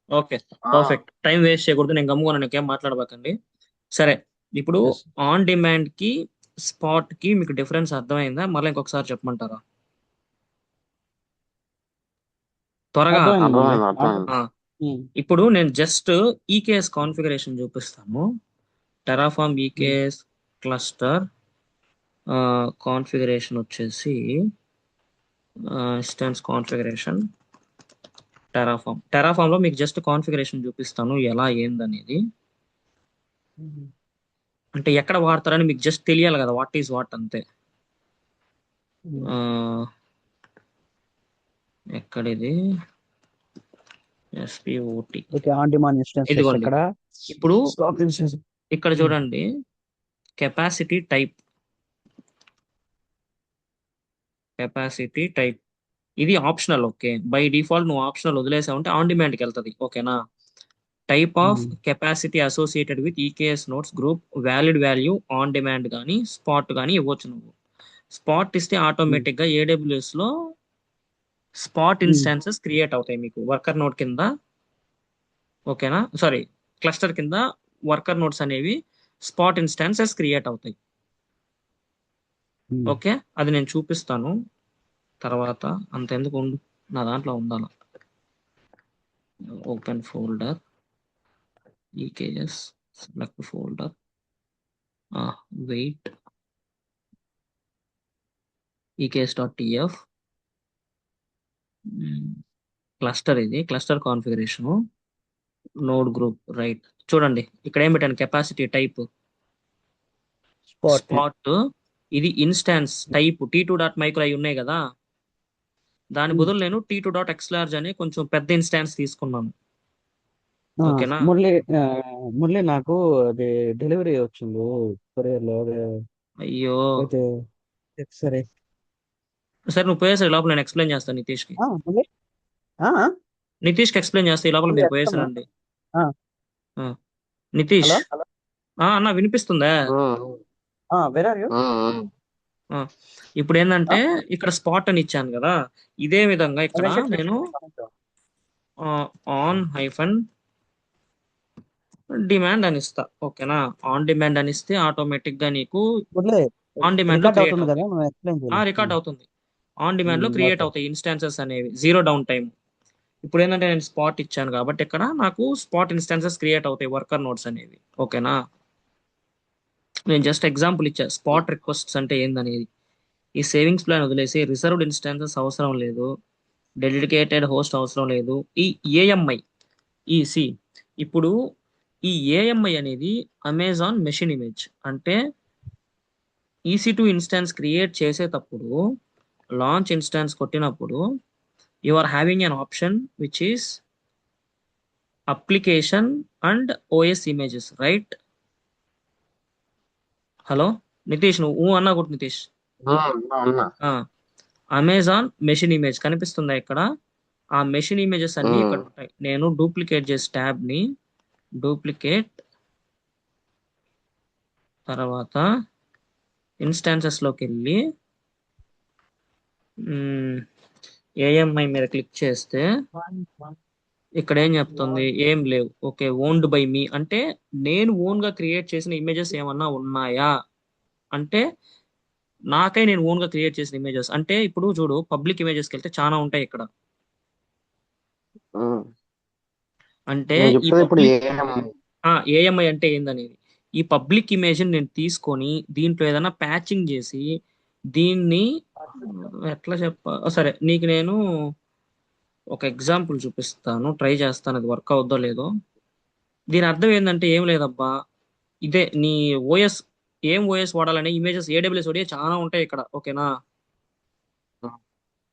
Okay, perfect. Time waste చేయకూడదు, నేను గమ్ముగా నీకేం మాట్లాడబాకండి. సరే, ఇప్పుడు ఎస్. ఆన్ డిమాండ్ కి స్పాట్ కి మీకు డిఫరెన్స్ అర్థమైందా? మళ్ళీ ఇంకొకసారి చెప్పమంటారా? త్వరగా. అర్థమైందండి. అర్థమైంది అంటే అర్థమైంది. ఆ, ఇప్పుడు నేను జస్ట్ ఈకేఎస్ కాన్ఫిగరేషన్ చూపిస్తాను. టెరాఫామ్ ఈకేఎస్ క్లస్టర్ కాన్ఫిగరేషన్ వచ్చేసి ఇన్స్టెన్స్ కాన్ఫిగరేషన్ టెరాఫామ్ లో మీకు జస్ట్ కాన్ఫిగరేషన్ చూపిస్తాను ఎలా ఏందనేది. అంటే ఎక్కడ వాడతారని మీకు జస్ట్ తెలియాలి కదా, వాట్ ఈజ్ వాట్ అంతే. ఆ, ఎక్కడిది? ఎస్పిఓటి. ఓకే, ఆన్ డిమాండ్ ఇన్స్టెన్సెస్ ఇదిగోండి. ఇక్కడ ఇప్పుడు స్టాక్ ఇన్స్టెన్స్. ఇక్కడ చూడండి, కెపాసిటీ టైప్. కెపాసిటీ టైప్ ఇది ఆప్షనల్. ఓకే, బై డిఫాల్ట్ నువ్వు ఆప్షనల్ వదిలేసావంటే ఆన్ డిమాండ్కి వెళ్తుంది. ఓకేనా? Type of capacity associated with EKS notes group valid value on demand కానీ స్పాట్ కానీ ఇవ్వచ్చు నువ్వు. స్పాట్ ఇస్తే ఆటోమేటిక్ గా ఏడబ్ల్యూఎస్ లో స్పాట్ ఇన్స్టాన్సెస్ క్రియేట్ అవుతాయి మీకు వర్కర్ నోట్ కింద. ఓకేనా? సారీ, క్లస్టర్ కింద వర్కర్ నోట్స్ అనేవి స్పాట్ ఇన్స్టాన్సెస్ క్రియేట్ అవుతాయి. ఓకే, అది నేను చూపిస్తాను తర్వాత. అంతెందుకు ఉండు, నా దాంట్లో ఉండాలి. Open folder, EKS, select folder, wait, EKS TF, cluster. ఇది cluster configuration, node group. Right, చూడండి ఇక్కడ ఏం పెట్టాను, కెపాసిటీ టైప్ స్పాట్. స్పాట్. ఇది ఇన్స్టాన్స్ టైప్ T2.micro అయి ఉన్నాయి కదా, దాని బదులు నేను T2.xlarge అని కొంచెం పెద్ద ఇన్స్టాన్స్ తీసుకున్నాను. ఓకేనా? మురళి, ఆ, మురళి నాకు అది డెలివరీ వచ్చింది కొరియర్ లో. అదే అయ్యో, అయితే సరే. సరే నువ్వు పోయేసరి లోపల నేను ఎక్స్ప్లెయిన్ చేస్తాను నితీష్కి. మురళి, ఆ, నితీష్కి ఎక్స్ప్లెయిన్ చేస్తే ఈ లోపల మురళి మీరు ఎక్కడున్నా? పోయేసారండి. నితీష్. హలో. అన్న వినిపిస్తుందా? Where are you? ఆ, ఇప్పుడు ఏంటంటే ఇక్కడ స్పాట్ అని ఇచ్చాను కదా, ఇదే విధంగా ఇక్కడ వెంకట్ నేను వెంకట్. ఆన్ హైఫన్ డిమాండ్ అని ఇస్తా. ఓకేనా? ఆన్ డిమాండ్ అని ఇస్తే ఆటోమేటిక్ గా నీకు మురళి, ఆన్ డిమాండ్ లో రికార్డ్ క్రియేట్ అవుతుంది కదా, అవుతాయి. నువ్వు ఎక్స్ప్లెయిన్ చేయాలి. రికార్డ్ అవుతుంది. ఆన్ డిమాండ్ లో క్రియేట్ ఓకే. అవుతాయి ఇన్స్టాన్సెస్ అనేవి, జీరో డౌన్ టైం. ఇప్పుడు ఏంటంటే నేను స్పాట్ ఇచ్చాను కాబట్టి ఇక్కడ నాకు స్పాట్ ఇన్స్టాన్సెస్ క్రియేట్ అవుతాయి వర్కర్ నోట్స్ అనేవి. ఓకేనా? నేను జస్ట్ ఎగ్జాంపుల్ ఇచ్చా స్పాట్ రిక్వెస్ట్స్ అంటే ఏందనేది. ఈ సేవింగ్స్ ప్లాన్ వదిలేసి రిజర్వ్డ్ ఇన్స్టాన్సెస్ అవసరం లేదు, డెడికేటెడ్ హోస్ట్ అవసరం లేదు. ఈ ఏఎంఐ ఈసి, ఇప్పుడు ఈ ఏఎంఐ అనేది అమెజాన్ మెషిన్ ఇమేజ్. అంటే EC2 ఇన్స్టాన్స్ క్రియేట్ చేసేటప్పుడు, లాంచ్ ఇన్స్టాన్స్ కొట్టినప్పుడు, you are having an option which is application and OS images. Right? Hello Nitish, నువ్వు అన్నా కొట్టు నితీష్. అన్నా. అమెజాన్ మెషిన్ ఇమేజ్ కనిపిస్తుందా ఇక్కడ? ఆ మెషిన్ ఇమేజెస్ అన్ని ఇక్కడ ఉంటాయి. నేను డూప్లికేట్ చేసి ట్యాబ్ ని డూప్లికేట్, తర్వాత ఇన్స్టాన్సెస్ లోకి వెళ్ళి ఏఎంఐ మీద క్లిక్ చేస్తే ఇక్కడ ఏం చెప్తుంది, ఏం లేవు. ఓకే, ఓన్డ్ బై మీ అంటే నేను ఓన్ గా క్రియేట్ చేసిన ఇమేజెస్ ఏమన్నా ఉన్నాయా అంటే, నాకై నేను ఓన్ గా క్రియేట్ చేసిన ఇమేజెస్ అంటే, ఇప్పుడు చూడు పబ్లిక్ ఇమేజెస్కి వెళ్తే చాలా ఉంటాయి ఇక్కడ. అంటే నువ్వు ఈ చెప్పేది ఇప్పుడు పబ్లిక్ ఏం? ఏఎంఐ అంటే ఏందనేది, ఈ పబ్లిక్ ఇమేజ్ నేను తీసుకొని దీంట్లో ఏదైనా ప్యాచింగ్ చేసి దీన్ని ఎట్లా సరే నీకు నేను ఒక ఎగ్జాంపుల్ చూపిస్తాను, ట్రై చేస్తాను, అది వర్క్ అవుద్దో లేదో. దీని అర్థం ఏంటంటే ఏం లేదబ్బా, ఇదే నీ ఓఎస్, ఏం ఓఎస్ వాడాలనే ఇమేజెస్ ఏడబ్ల్యూఎస్ ఓడియా చాలా ఉంటాయి ఇక్కడ. ఓకేనా?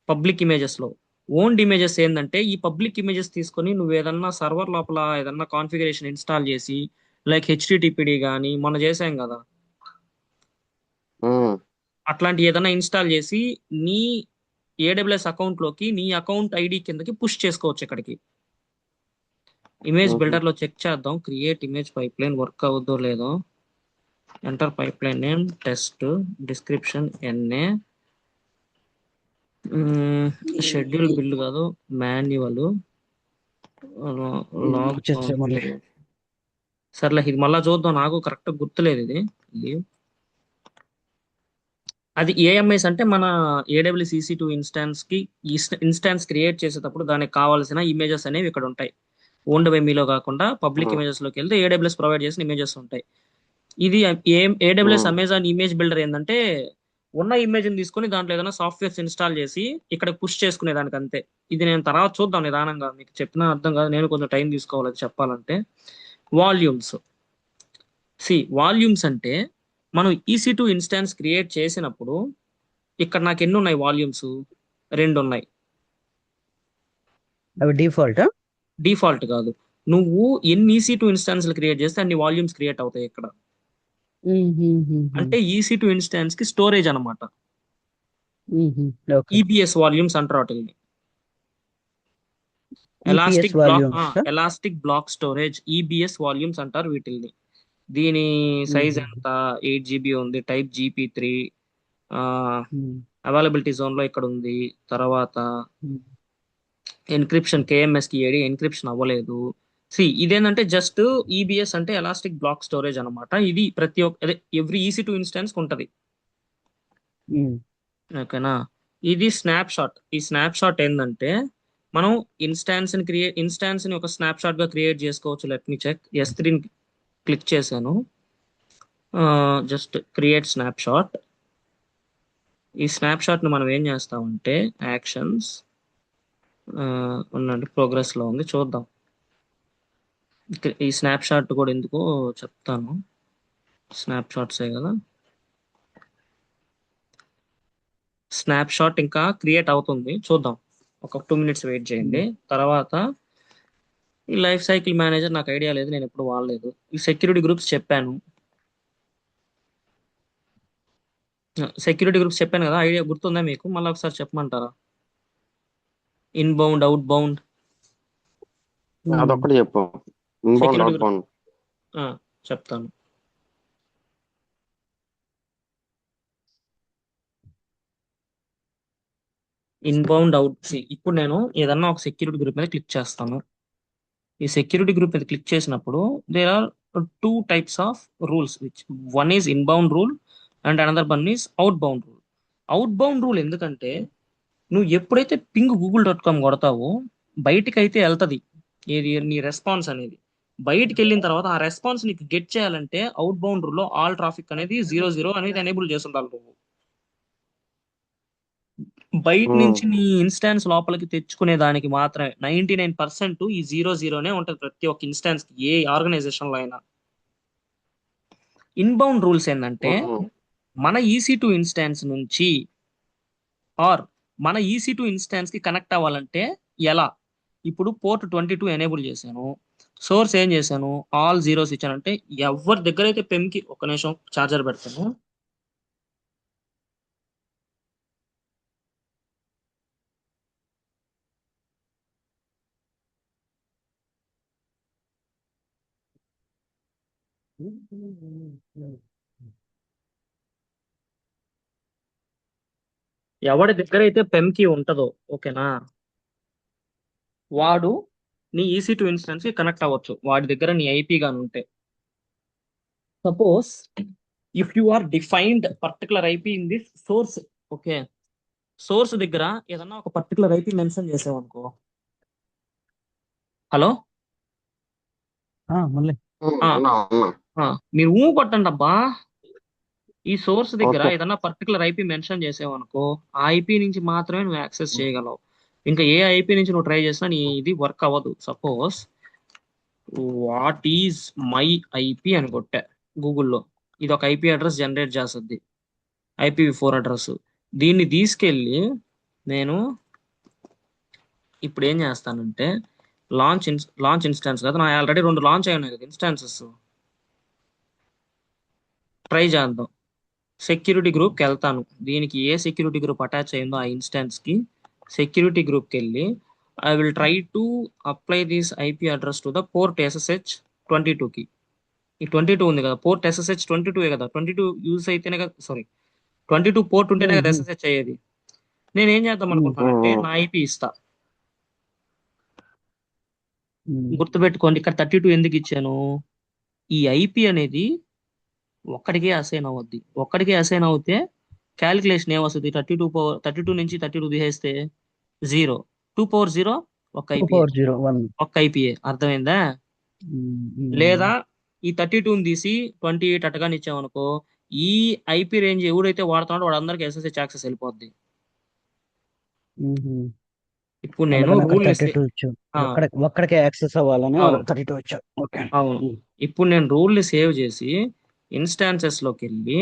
పబ్లిక్ ఇమేజెస్ లో ఓన్డ్ ఇమేజెస్ ఏంటంటే, ఈ పబ్లిక్ ఇమేజెస్ తీసుకొని నువ్వు ఏదన్నా సర్వర్ లోపల ఏదన్నా కాన్ఫిగరేషన్ ఇన్స్టాల్ చేసి, లైక్ హెచ్టిటిపిడి కానీ మొన్న చేసాం కదా, అట్లాంటి ఏదైనా ఇన్స్టాల్ చేసి నీ ఏడబ్ల్యూఎస్ అకౌంట్ లోకి నీ అకౌంట్ ఐడి కిందకి పుష్ చేసుకోవచ్చు ఇక్కడికి. ఇమేజ్ బిల్డర్ లో చెక్ చేద్దాం, క్రియేట్ ఇమేజ్ పైప్లైన్ వర్క్ అవుద్దో లేదో. Enter pipeline name test, description NA, schedule build కాదు, మాన్యువల్, లాగ్ వచ్చేసే మళ్ళీ. సర్లే, ఇది మళ్ళా చూద్దాం, నాకు కరెక్ట్ గుర్తులేదు ఇది. ఇది అది ఏఎంఎస్ అంటే మన ఏడబ్ల్యూస్ EC2 ఇన్స్టాన్స్ కి ఇన్స్టాన్స్ క్రియేట్ చేసేటప్పుడు దానికి కావాల్సిన ఇమేజెస్ అనేవి ఇక్కడ ఉంటాయి. ఓన్డ్ బై మీలో కాకుండా పబ్లిక్ ఇమేజెస్ లోకి వెళ్తే ఏడబ్ల్యూఎస్ ప్రొవైడ్ చేసిన ఇమేజెస్ ఉంటాయి. ఇది ఏడబ్ల్యూఎస్ అమెజాన్ ఇమేజ్ బిల్డర్ ఏంటంటే ఉన్న ఇమేజ్ ని తీసుకొని దాంట్లో ఏదైనా సాఫ్ట్వేర్స్ ఇన్స్టాల్ చేసి ఇక్కడ పుష్ చేసుకునే దానికి అంతే. ఇది నేను తర్వాత చూద్దాం నిదానంగా, మీకు చెప్పిన అర్థం కాదు, నేను కొంచెం టైం తీసుకోవాలి అది చెప్పాలంటే. వాల్యూమ్స్. వాల్యూమ్స్ అంటే మనం EC2 ఇన్స్టాన్స్ క్రియేట్ చేసినప్పుడు ఇక్కడ నాకు ఎన్ని ఉన్నాయి వాల్యూమ్స్? 2 ఉన్నాయి. అవి డిఫాల్ట్. డిఫాల్ట్ కాదు, నువ్వు ఎన్ని EC2 ఇన్స్టాన్స్లు క్రియేట్ చేస్తే అన్ని వాల్యూమ్స్ క్రియేట్ అవుతాయి ఇక్కడ. అంటే EC2 ఇన్స్టాన్స్ కి స్టోరేజ్ అనమాట. ఓకే. EBS వాల్యూమ్స్ అంటారు వాటిని. EPS volumes. Elastic block storage, EBS volumes అంటారు వీటిల్ని. దీని సైజ్ ఎంత? 8 GB ఉంది. Type GP3. అవైలబిలిటీ జోన్ లో ఇక్కడ ఉంది. తర్వాత ఎన్క్రిప్షన్ KMS కి ఏడి ఎన్క్రిప్షన్ అవ్వలేదు. ఇదేంటంటే జస్ట్ EBS అంటే ఎలాస్టిక్ బ్లాక్ స్టోరేజ్ అనమాట. ఇది ప్రతి ఒక్క అదే ఎవ్రీ EC2 ఇన్స్టాన్స్ ఉంటది. ఓకేనా? ఇది స్నాప్ షాట్. ఈ స్నాప్ షాట్ ఏంటంటే మనం ఇన్స్టాన్స్ ని ఒక స్నాప్ షాట్ గా క్రియేట్ చేసుకోవచ్చు. Let me check. S3 click చేశాను. Just create snapshot. ఈ స్నాప్ షాట్ ని మనం ఏం చేస్తామంటే యాక్షన్స్ ఉండండి, ప్రోగ్రెస్ లో ఉంది, చూద్దాం. ఈ స్నాప్ షాట్ కూడా ఎందుకో చెప్తాను. స్నాప్ షాట్సే కదా. స్నాప్ షాట్ ఇంకా క్రియేట్ అవుతుంది, చూద్దాం. ఒక 2 minutes వెయిట్ చేయండి. తర్వాత ఈ లైఫ్ సైకిల్ మేనేజర్ నాకు ఐడియా లేదు, నేను ఎప్పుడు వాడలేదు. ఈ సెక్యూరిటీ గ్రూప్స్ చెప్పాను. చెప్పాను కదా, ఐడియా గుర్తుందా మీకు? మళ్ళీ ఒకసారి చెప్పమంటారా? Inbound, outbound. అదొక్కటి చెప్పు. Inbound security outbound. చెప్తాను. Inbound, out. ఇప్పుడు నేను ఏదన్నా ఒక సెక్యూరిటీ గ్రూప్ మీద క్లిక్ చేస్తాను. ఈ సెక్యూరిటీ గ్రూప్ మీద క్లిక్ చేసినప్పుడు there are 2 types of rules, which one is inbound rule and another one is outbound rule. Outbound rule ఎందుకంటే నువ్వు ఎప్పుడైతే google.com కొడతావో బయటికి అయితే వెళ్తది ఏది, నీ రెస్పాన్స్ అనేది. బయటికి వెళ్ళిన తర్వాత ఆ రెస్పాన్స్ నీకు గెట్ చేయాలంటే అవుట్ బౌండ్ రూల్ లో ఆల్ ట్రాఫిక్ అనేది 0 అనేది ఎనేబుల్ చేసి ఉండాలి నువ్వు. బయట నుంచి నీ ఇన్స్టాన్స్ లోపలికి తెచ్చుకునే దానికి మాత్రమే 99% ఈ 0 ఉంటది ప్రతి ఒక్క ఇన్స్టాన్స్ కి, ఏ ఆర్గనైజేషన్ లో అయినా. ఇన్బౌండ్ రూల్స్ ఏంటంటే మన EC2 ఇన్స్టాన్స్ నుంచి మన EC2 ఇన్స్టాన్స్ కి కనెక్ట్ అవ్వాలంటే ఎలా? ఇప్పుడు పోర్ట్ 22 ఎనేబుల్ చేశాను, సోర్స్ ఏం చేశాను, ఆల్ జీరోస్ ఇచ్చానంటే ఎవరి దగ్గర అయితే పెమ్కి, ఒక్క నిమిషం చార్జర్ పెడతాను. ఎవడి దగ్గర అయితే పెమ్కి ఉంటుందో, ఓకేనా, వాడు నీ EC2 ఇన్స్టాన్స్ కి కనెక్ట్ అవ్వచ్చు, వాడి దగ్గర నీ ఐపీ గాని ఉంటే. Suppose if you are defined particular IP in this source, okay, source దగ్గర ఏదన్నా ఒక పర్టికులర్ ఐపీ మెన్షన్ చేసావనుకో. హలో, మళ్ళీ మీరు కొట్టండి అబ్బా. ఈ సోర్స్ దగ్గర ఓకే. ఏదన్నా పర్టికులర్ ఐపీ మెన్షన్ చేసావనుకో, ఆ ఐపీ నుంచి మాత్రమే నువ్వు యాక్సెస్ చేయగలవు. ఇంకా ఏ ఐపీ నుంచి నువ్వు ట్రై చేసినా నీ ఇది వర్క్ అవ్వదు. Suppose what is my IP అని కొట్టా గూగుల్లో, ఇది ఒక ఐపీ అడ్రస్ జనరేట్ చేస్తుంది, IPv4 అడ్రస్. దీన్ని తీసుకెళ్ళి నేను ఇప్పుడు ఏం చేస్తానంటే లాంచ్ ఇన్స్టాన్స్ కదా, నా ఆల్రెడీ 2 లాంచ్ అయి ఉన్నాయి కదా ఇన్స్టాన్సెస్. ట్రై చేద్దాం. సెక్యూరిటీ గ్రూప్కి వెళ్తాను, దీనికి ఏ సెక్యూరిటీ గ్రూప్ అటాచ్ అయిందో ఆ ఇన్స్టాన్స్ కి సెక్యూరిటీ గ్రూప్కి వెళ్ళి I will try to apply this IP address to the port SSH 22కి. ఈ 22 ఉంది కదా, పోర్ట్ SSH 22 కదా, 22 యూజ్ అయితేనే కదా, సారీ 22 పోర్ట్ ఉంటేనే కదా SSH అయ్యేది. నేను ఏం చేద్దాం అనుకుంటున్నానంటే నా ఐపీ ఇస్తా. ఉమ్, గుర్తుపెట్టుకోండి ఇక్కడ 32 ఎందుకు ఇచ్చాను? ఈ ఐపీ అనేది ఒక్కడికే అసైన్ అవుద్ది. ఒక్కడికే అసైన్ అవుతే క్యాలిక్యులేషన్ ఏమొస్తుంది? 32 నుంచి 32 తీసేస్తే 0. 2 పవర్ 0 ఒక two IPA. Power zero one. ఒక్క ఐపీఏ అర్థమైందా? లేదా ఈ 32ని తీసి 28 అట్టగాని ఇచ్చామనుకో, ఈ ఐపీ రేంజ్ ఎవరైతే వాడుతున్నాడో వాడందరికి ఎస్ఎస్హెచ్ యాక్సెస్ వెళ్ళిపోద్ది. ఇప్పుడు నేను అందుకని అక్కడ రూల్ ని 32 ఇచ్చావు. ఆ, ఒక్కడికే యాక్సెస్ అవ్వాలని అవును 32 ఇచ్చావు. ఓకే. అవును. ఇప్పుడు నేను రూల్ ని సేవ్ చేసి ఇన్స్టాన్సెస్ లోకి వెళ్ళి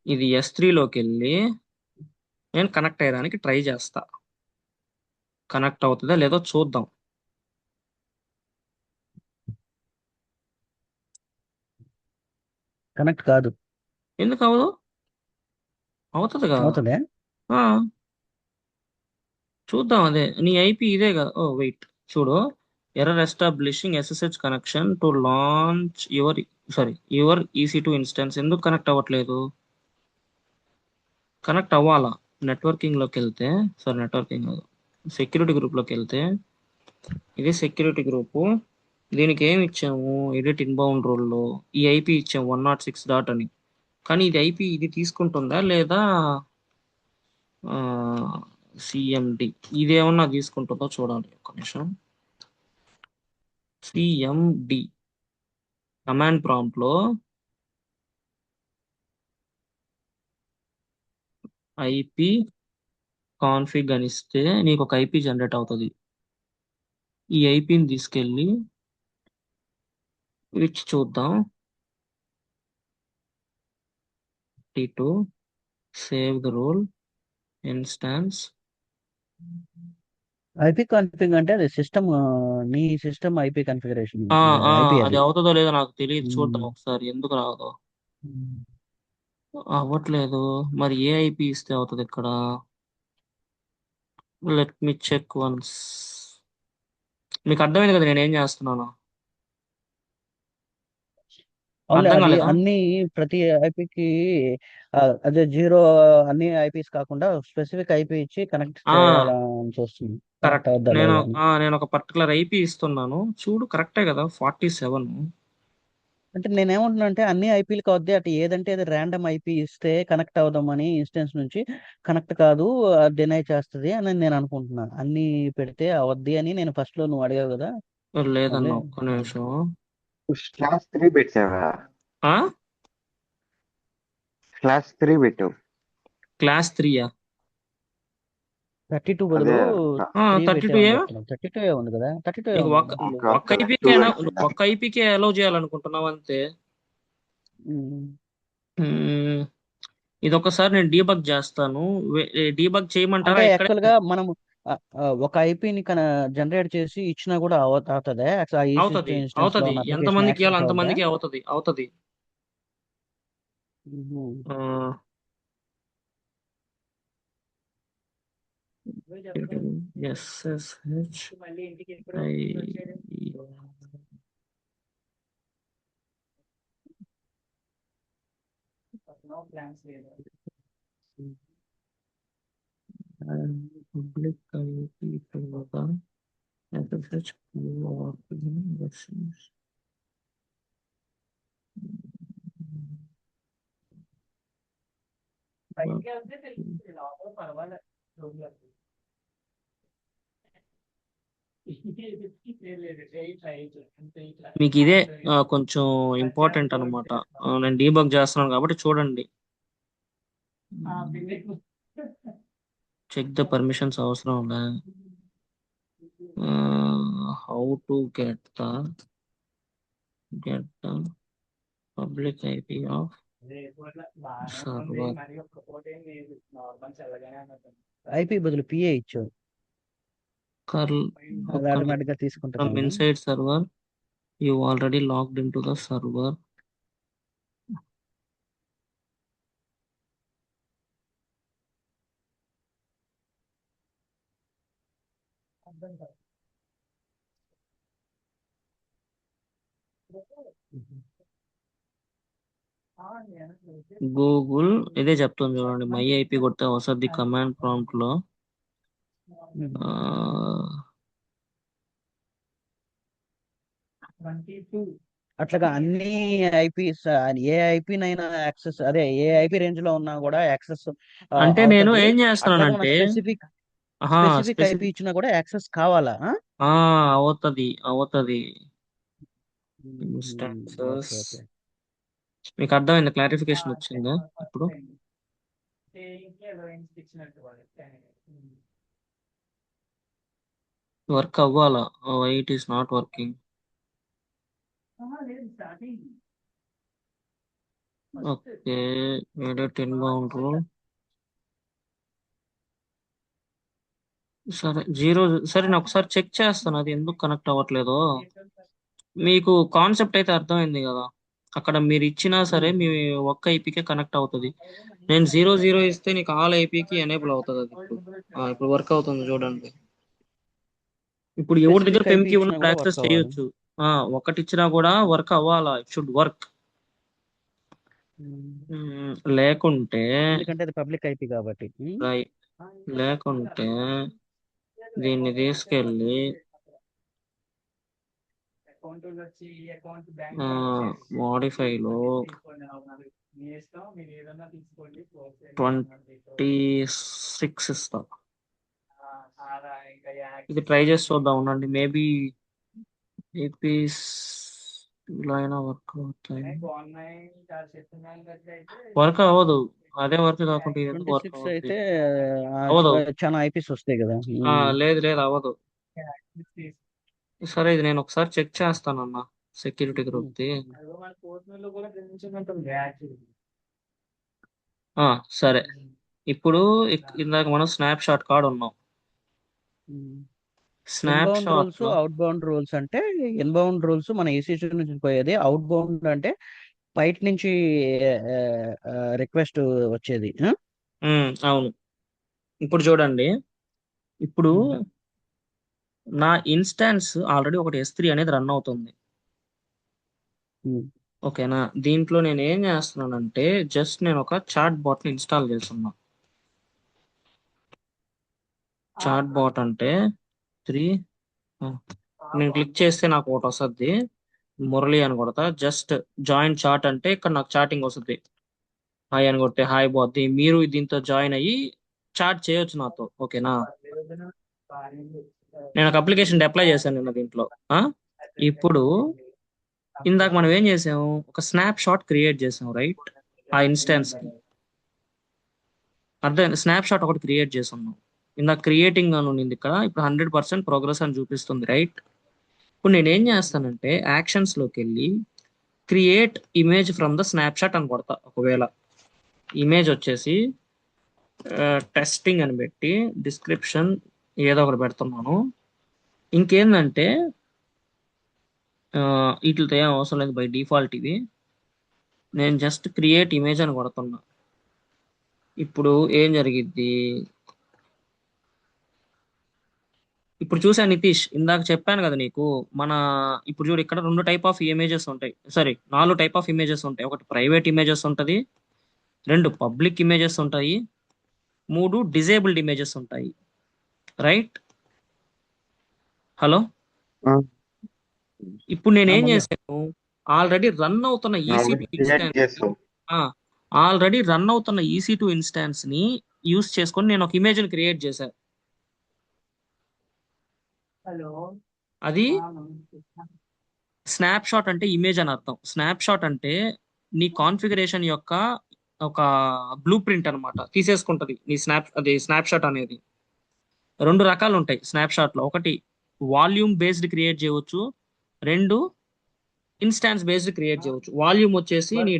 ఇది S3 లోకి వెళ్ళి నేను కనెక్ట్ అయ్యడానికి ట్రై చేస్తా. కనెక్ట్ అవుతుందా లేదో చూద్దాం. కనెక్ట్ కాదు. ఎందుకు అవదు? అవుతుంది కదా. అవుతుందే. ఆ, చూద్దాం. అదే నీ ఐపీ ఇదే కదా. ఓ వెయిట్, చూడు. Error establishing SSH connection to launch your EC2 instance. ఎందుకు కనెక్ట్ అవ్వట్లేదు? కనెక్ట్ అవ్వాలా? నెట్వర్కింగ్ లోకి వెళ్తే, నెట్వర్కింగ్ కాదు, సెక్యూరిటీ గ్రూప్ లోకి వెళ్తే, ఇది సెక్యూరిటీ గ్రూపు. దీనికి ఏమి ఇచ్చాము? ఎడిట్ ఇన్బౌండ్ రూల్లో ఈ ఐపీ ఇచ్చాము 106 డాట్ అని. కానీ ఇది ఐపీ ఇది తీసుకుంటుందా లేదా సిఎండి ఇదేమన్నా తీసుకుంటుందో చూడాలి. ఒక నిమిషం. సిఎండి కమాండ్ ప్రాంప్ట్ లో ఐపీ కాన్ఫిగ్ అని ఇస్తే నీకు ఒక ఐపీ జనరేట్ అవుతుంది. ఈ ఐపీని తీసుకెళ్ళి ఇచ్చి చూద్దాం. T2 save the role instance. IP config అంటే అది సిస్టమ్, నీ సిస్టమ్ ఐపీ కన్ఫిగరేషన్ ఆ ఆ ఐపీ అది అది. అవుతుందో లేదో నాకు తెలియదు. చూద్దాం ఉమ్, ఒకసారి. ఎందుకు రాదో? ఉమ్. అవ్వట్లేదు. మరి ఏ ఐపీ ఇస్తే అవుతుంది ఇక్కడ? Let me check once. మీకు అర్థమైంది కదా నేను ఏం చేస్తున్నాను? అవునులే, అర్థం అది కాలేదా? అన్ని ప్రతి ఐపీకి అదే జీరో, అన్ని ఐపీస్ కాకుండా స్పెసిఫిక్ ఐపీ ఇచ్చి కనెక్ట్ ఆ చేయాలని చూస్తుంది. Connect correct. అవుద్దా లేదా అని. నేను ఒక పర్టికులర్ ఐపీ ఇస్తున్నాను. చూడు కరెక్టే కదా 47. అంటే నేనేమంటున్నా అంటే అన్ని ఐపీలు అవుద్ది అటు ఏదంటే అది ర్యాండమ్ ఐపీ ఇస్తే కనెక్ట్ అవుదామని ఇన్స్టెన్స్ నుంచి కనెక్ట్ కాదు, డినై చేస్తుంది అని నేను అనుకుంటున్నా. అన్ని పెడితే అవద్ది అని నేను ఫస్ట్ లో నువ్వు అడిగావు కదా. లేదన్న మళ్ళీ ఒక్క నిమిషం. క్లాస్ 3 పెట్టావా? ఆ క్లాస్ 3 పెట్టు. క్లాస్ 3యా? 32 అదే బదులు 3 32 ఏ? పెట్టామని చెప్తున్నాం. 32 ఉంది కదా, 32 నీకు ఉంది ఒక్క కదా. ఒక్క కాదు, టూ ఐపీకే పెట్టు. ఒక్క ఐపీకే అలౌ చేయాలనుకుంటున్నావు అంతే. ఉమ్. మ్మ్. ఇది ఒకసారి నేను డీబగ్ చేస్తాను. డీబగ్ చేయమంటారా అంటే ఇక్కడ? యాక్చువల్ గా మనం ఒక ఐపీని జనరేట్ చేసి ఇచ్చినా కూడా అవుతుందా ఈ అవుతది సిస్టమ్ ఇన్స్టెన్స్ లో అవుతది. ఉన్న అప్లికేషన్ ఎంతమందికి ఇవ్వాలో యాక్సెస్ అవుద్దా? అంతమందికి అవుతది అవుతది. ఉహు. ఆ, SSH పబ్లిక్ ఐపీ తర్వాత SSH మీకు ఇదే కొంచెం ఇంపార్టెంట్ అనమాట. నేను డీబగ్ చేస్తున్నాను కాబట్టి చూడండి. చెక్ ద పర్మిషన్స్ అవసరం లే. How to get the public IP of server. IP బదులు పిఏ ఇచ్చావు, కర్ల్ అది ఒక్క ఆటోమేటిక్ గా ఫ్రమ్ తీసుకుంటుందేమో. Inside server you already logged in to the server. Google ఇదే చెప్తుంది చూడండి. మై ఐపీ కొడితే వస్తుంది కమాండ్ ప్రాంప్ట్ లో. ఆ, అట్లాగా అన్ని ఐపీస్ ఏ ఐపీనైనా యాక్సెస్ అదే ఏ ఐపీ రేంజ్ లో ఉన్నా కూడా యాక్సెస్ అంటే నేను అవుతది. ఏం అట్లాగా మన చేస్తున్నానంటే స్పెసిఫిక్ ఆహా స్పెసిఫిక్ ఐపీ స్పెసిఫిక్ ఇచ్చినా కూడా యాక్సెస్ కావాలా? అవుతుంది అవుతుంది ఓకే, ఇన్స్టాన్సెస్. ఓకే. మీకు అర్థమైంది, క్లారిఫికేషన్ వచ్చిందా ఇప్పుడు? వర్క్ అవ్వాలా? Why it is not working? Okay, edit inbound rule. సరే జీరో. సరే నేను ఒకసారి చెక్ చేస్తాను అది ఎందుకు కనెక్ట్ అవ్వట్లేదో. మీకు కాన్సెప్ట్ అయితే అర్థమైంది కదా. అక్కడ మీరు ఇచ్చినా సరే మీ ఒక్క ఐపీకే కనెక్ట్ అవుతుంది. నేను 0 0 ఇస్తే నీకు ఆల్ ఐపీకి ఎనేబుల్ అవుతుంది అది. ఇప్పుడు వర్క్ అవుతుంది చూడండి. ఇప్పుడు ఎవరి దగ్గర స్పెసిఫిక్ ఐపీ పెమ్కి ఇచ్చినా ఉన్నప్పుడు కూడా వర్క్ యాక్సెస్ అవ్వాలి. చేయొచ్చు. ఒకటి ఇచ్చినా కూడా వర్క్ అవ్వాలా, ఇట్ షుడ్ వర్క్. లేకుంటే ఎందుకంటే అది పబ్లిక్ ఐపీ కాబట్టి. రై- లేకుంటే దీన్ని తీసుకెళ్ళి మోడిఫైలో 26 ఇస్తా. ఇది ట్రై చేసి చూద్దాం ఉండండి. మేబీ ఏపీస్ ఇలా అయినా వర్క్ అవుతాయి. వర్క్ అవ్వదు. అదే వర్క్ కాకుండా ఇది ఎందుకు వర్క్ 26 అవుద్ది? అయితే అవ్వదు. చాలా ఐపీస్ వస్తాయి కదా. లేదు లేదు అవ్వదు. సరే ఇది నేను ఒకసారి చెక్ చేస్తానన్న సెక్యూరిటీ గ్రూప్ది. సరే ఇప్పుడు ఇందాక మనం స్నాప్ షాట్ కార్డ్ ఉన్నాం. స్నాప్ ఇన్బౌండ్ షాట్ రూల్స్, లో అవుట్ బౌండ్ రూల్స్ అంటే ఇన్బౌండ్ రూల్స్ మన ఏసీసీ నుంచి పోయేది. అవుట్ బౌండ్ అంటే బయట నుంచి రిక్వెస్ట్ వచ్చేది. అవును. ఇప్పుడు చూడండి, ఇప్పుడు ఉమ్, నా ఇన్స్టాన్స్ ఆల్రెడీ ఒకటి S3 అనేది రన్ అవుతుంది. ఉమ్, ఓకేనా, దీంట్లో నేను ఏం చేస్తున్నానంటే జస్ట్ నేను ఒక చాట్ బాట్ ని ఇన్స్టాల్ చేస్తున్నా. చాట్ బాట్ అంటే 3 నేను క్లిక్ చేస్తే నాకు ఒకటి వస్తుంది, మురళి అని కొడతా. జస్ట్ జాయిన్ చాట్ అంటే ఇక్కడ నాకు చాటింగ్ వస్తుంది. హాయ్ అని కొడితే హాయ్ పోద్ది. మీరు దీంతో జాయిన్ అయ్యి చాట్ చేయొచ్చు నాతో. ఓకేనా, నేను ఒక అప్లికేషన్ అప్లై చేశాను నిన్న దీంట్లో. ఆ, ఇప్పుడు ఇందాక మనం ఏం చేసాము, ఒక స్నాప్ షాట్ క్రియేట్ చేసాం రైట్. ఆ ఇన్స్టెన్స్ కి అర్థం, స్నాప్ షాట్ ఒకటి క్రియేట్ చేస్తున్నాం. ఇందాక క్రియేటింగ్ అని ఉంది ఇక్కడ, ఇప్పుడు 100% ప్రోగ్రెస్ అని చూపిస్తుంది రైట్. ఇప్పుడు నేను ఏం చేస్తానంటే యాక్షన్స్ లోకి వెళ్ళి create image from the snap shot అని కొడతా. ఒకవేళ ఇమేజ్ వచ్చేసి టెస్టింగ్ అని పెట్టి డిస్క్రిప్షన్ ఏదో ఒకటి పెడుతున్నాను. ఇంకేందంటే వీటితో ఏం అవసరం లేదు, బై డిఫాల్ట్ ఇవి. నేను జస్ట్ క్రియేట్ ఇమేజ్ అని కొడుతున్నా. ఇప్పుడు ఏం జరిగిద్ది, ఇప్పుడు చూసా నితీష్, ఇందాక చెప్పాను కదా నీకు. మన ఇప్పుడు చూడు, ఇక్కడ 2 టైప్ ఆఫ్ ఇమేజెస్ ఉంటాయి. సారీ, 4 టైప్ ఆఫ్ ఇమేజెస్ ఉంటాయి. ఒకటి ప్రైవేట్ ఇమేజెస్ ఉంటది, 2 పబ్లిక్ ఇమేజెస్ ఉంటాయి, 3 డిజేబుల్డ్ ఇమేజెస్ ఉంటాయి రైట్. హలో, ఆ, ఇప్పుడు నేను ఏం మళ్ళీ చేశాను, ఆల్రెడీ రన్ అవుతున్న ఆల్రెడీ EC2 క్రియేట్ ఇన్స్టాన్స్ చేసావు. ఆల్రెడీ రన్ అవుతున్న EC2 ఇన్స్టాన్స్ ని యూస్ చేసుకొని నేను ఒక ఇమేజ్ ని క్రియేట్ చేశాను. అది స్నాప్ షాట్ అంటే ఇమేజ్ అని అర్థం. స్నాప్ షాట్ అంటే నీ కాన్ఫిగరేషన్ యొక్క ఒక బ్లూ ప్రింట్ అనమాట, తీసేసుకుంటది నీ స్నాప్ షాట్ అనేది. 2 రకాలు ఉంటాయి స్నాప్ షాట్ లో. ఒకటి వాల్యూమ్ బేస్డ్ క్రియేట్ చేయవచ్చు, 2 ఇన్స్టాన్స్ బేస్డ్ క్రియేట్ చేయవచ్చు. వాల్యూమ్ వచ్చేసి నీ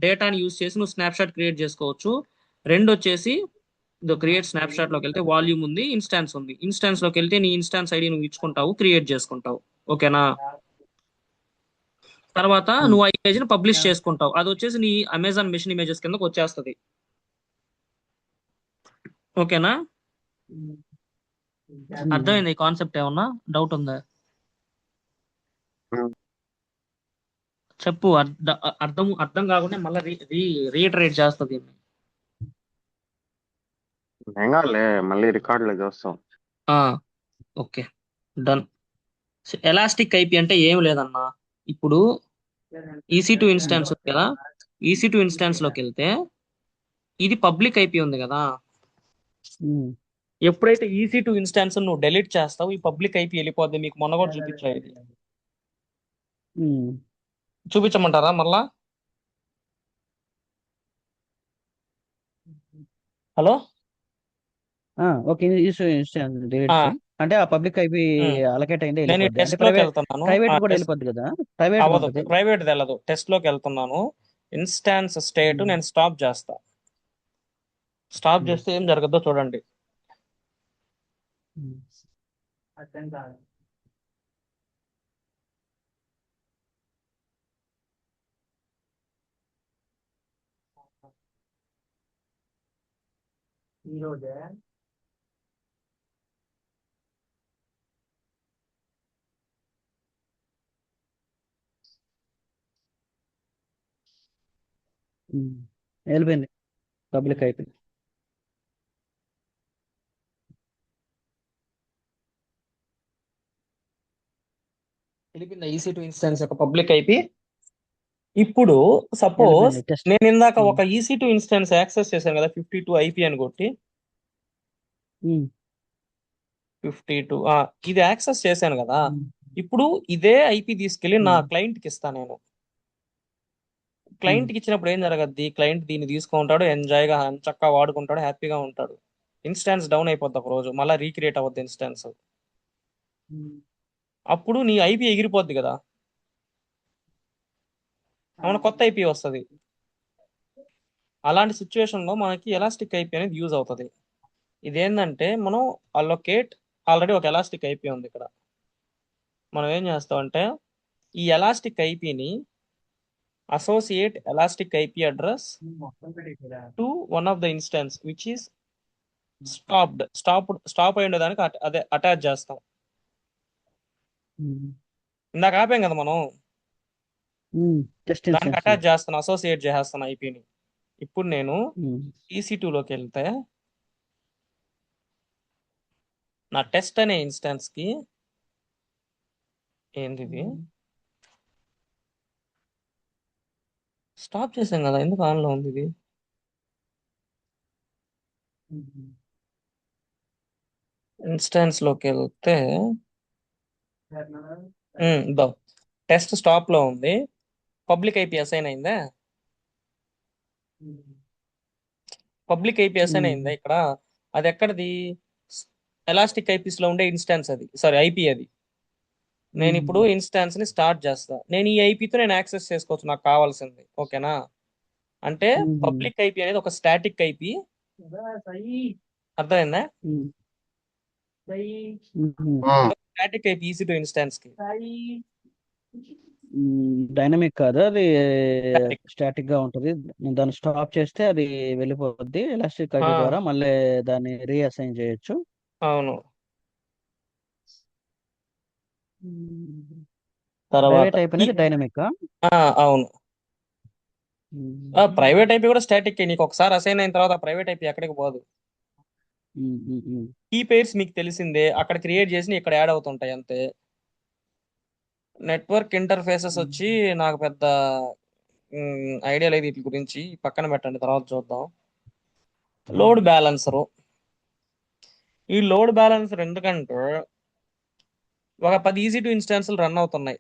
డేటాని యూస్ చేసి నువ్వు స్నాప్ షాట్ క్రియేట్ చేసుకోవచ్చు. 2 వచ్చేసి క్రియేట్ స్నాప్ షాట్ లోకి వెళ్తే వాల్యూమ్ ఉంది, ఇన్స్టాన్స్ ఉంది. ఇన్స్టాన్స్ లోకి వెళ్తే నీ ఇన్స్టాన్స్ ఐడి నువ్వు ఇచ్చుకుంటావు, క్రియేట్ చేసుకుంటావు. ఓకేనా, తర్వాత నువ్వు ఆ ఇమేజ్ ని పబ్లిష్ చేసుకుంటావు. అది వచ్చేసి నీ అమెజాన్ మెషిన్ ఇమేజెస్ కిందకి వచ్చేస్తుంది. ఓకేనా, అర్థమైంది ఈ కాన్సెప్ట్? ఏమన్నా డౌట్ ఉందా చెప్పు. అర్థం అర్థం కాకుండా మళ్ళీ రీటరేట్ చేస్తుంది. ఏం కాదులే, మళ్ళీ రికార్డులో చూస్తాం. ఆ, ఓకే, డన్. ఎలాస్టిక్ ఐపి అంటే ఏం లేదన్నా. ఇప్పుడు EC2 ఇన్స్టాన్స్ ఉంది కదా, EC2 ఇన్స్టాన్స్ లోకి వెళ్తే ఇది పబ్లిక్ ఐపి ఉంది కదా. ఉమ్, ఎప్పుడైతే EC2 ఇన్స్టాన్స్ నువ్వు డెలీట్ చేస్తావు, ఈ పబ్లిక్ ఐపి వెళ్ళిపోద్ది. మీకు మొన్న కూడా చూపించా ఇది. ఉమ్. చూపించమంటారా మళ్ళా? హలో. ఓకే, డిలీట్ ఆ, చేయి. అంటే ఆ పబ్లిక్ ఐపీ ఉమ్. అలకేట్ అయింది నేను ఈ వెళ్ళిపోద్ది, అంటే టెస్ట్ లోకి వెళ్తున్నాను. ప్రైవేట్ ఆ కూడా టెస్ట్ వెళ్ళిపోద్ది కదా, ప్రైవేట్ అవ్వదు, ఉంటది. ప్రైవేట్ వెళ్ళదు. టెస్ట్ లోకి వెళ్తున్నాను. ఇన్స్టాన్స్ స్టేట్ ఉమ్, నేను స్టాప్ చేస్తా. స్టాప్ ఉమ్, చేస్తే ఏం జరగదో చూడండి. ఉమ్. ఉమ్. వెళ్ళిపోయింది పబ్లిక్ ఐపీ. తెలిపిందా EC2 ఇన్స్టాన్స్ యొక్క పబ్లిక్ ఐపి? ఇప్పుడు సపోజ్ వెళ్ళిపోయింది టెస్ట్. నేను ఇందాక ఒక EC2 ఇన్స్టాన్స్ యాక్సెస్ చేశాను కదా, 52 IP అని కొట్టి. 52 ఇది యాక్సెస్ చేశాను కదా. ఇప్పుడు ఇదే ఐపి తీసుకెళ్లి నా క్లయింట్ కి ఇస్తాను నేను. క్లయింట్ కి ఇచ్చినప్పుడు ఏం జరగద్ది? క్లయింట్ దీన్ని తీసుకుంటాడు, ఎంజాయ్ గా చక్కగా వాడుకుంటాడు, హ్యాపీగా ఉంటాడు. ఇన్స్టాన్స్ డౌన్ అయిపోద్ది ఒక రోజు, మళ్ళీ రీక్రియేట్ అవ్వద్ది ఇన్స్టాన్స్. అప్పుడు నీ ఐపీ ఎగిరిపోద్ది కదా, అవును, కొత్త ఐపీ వస్తుంది. అలాంటి సిచ్యువేషన్ లో మనకి ఎలాస్టిక్ ఐపీ అనేది యూజ్ అవుతుంది. ఇదేంటంటే మనం అలొకేట్, ఆల్రెడీ ఒక ఎలాస్టిక్ ఐపీ ఉంది ఇక్కడ. మనం ఏం చేస్తామంటే ఈ ఎలాస్టిక్ ఐపీని associate elastic IP address to one of the instance which is stop అయి ఉండేదానికి అదే అటాచ్ చేస్తాం. ఇందాక ఆపాం కదా మనం, టెస్ట్ దానికి ఇన్స్టెన్స్. అటాచ్ చేస్తాను, అసోసియేట్ చేసేస్తాను ఐపీని. ఇప్పుడు నేను EC2 లోకి వెళ్తే నా టెస్ట్ అనే ఇన్స్టాన్స్ కి ఏంది ఇది స్టాప్ చేసాం కదా, ఎందుకు ఆన్ లో ఉంది ఇది? ఇన్స్టాన్స్ లోకి వెళ్తే టెస్ట్ స్టాప్ లో ఉంది. పబ్లిక్ ఐపీ అసైన్ అయిందా? పబ్లిక్ ఐపీ అసైన్ అయిందా ఇక్కడ? అది ఎక్కడది? ఎలాస్టిక్ ఐపీస్ లో ఉండే ఇన్స్టాన్స్ అది, సారీ ఐపీ అది. నేను ఇప్పుడు ఇన్స్టాన్స్ ని స్టార్ట్ చేస్తా. నేను ఈ ఐపీతో నేను యాక్సెస్ చేసుకోవచ్చు నాకు కావాల్సింది, ఓకేనా? అంటే పబ్లిక్ ఐపీ అనేది ఒక స్టాటిక్ ఐపీ, అర్థమైందా? స్టాటిక్ ఐపీ EC2 ఇన్స్టాన్స్ కి. డైనమిక్ కాదు అది, Static. స్టాటిక్ గా ఉంటది. దాన్ని స్టాప్ చేస్తే అది వెళ్ళిపోద్ది, ఎలాస్టిక్ ఐపీ ద్వారా మళ్ళీ దాన్ని రీఅసైన్ చేయొచ్చు. అవును. తర్వాత ప్రైవేట్ ఐపీ అనేది డైనమిక్. అవును, ప్రైవేట్ ఐపీ కూడా స్టాటిక్. నీకు ఒకసారి అసైన్ అయిన తర్వాత ప్రైవేట్ ఐపీ ఎక్కడికి పోదు. కీ పేర్స్ మీకు తెలిసిందే, అక్కడ క్రియేట్ చేసి ఇక్కడ యాడ్ అవుతుంటాయి అంతే. నెట్వర్క్ ఇంటర్ఫేసెస్ వచ్చి నాకు పెద్ద ఐడియా లేదు వీటి గురించి, పక్కన పెట్టండి, తర్వాత చూద్దాం. లోడ్ బ్యాలెన్సరు. ఈ లోడ్ బ్యాలెన్సర్ ఎందుకంటే ఒక 10 EC2 ఇన్స్టాన్సులు రన్ అవుతున్నాయి.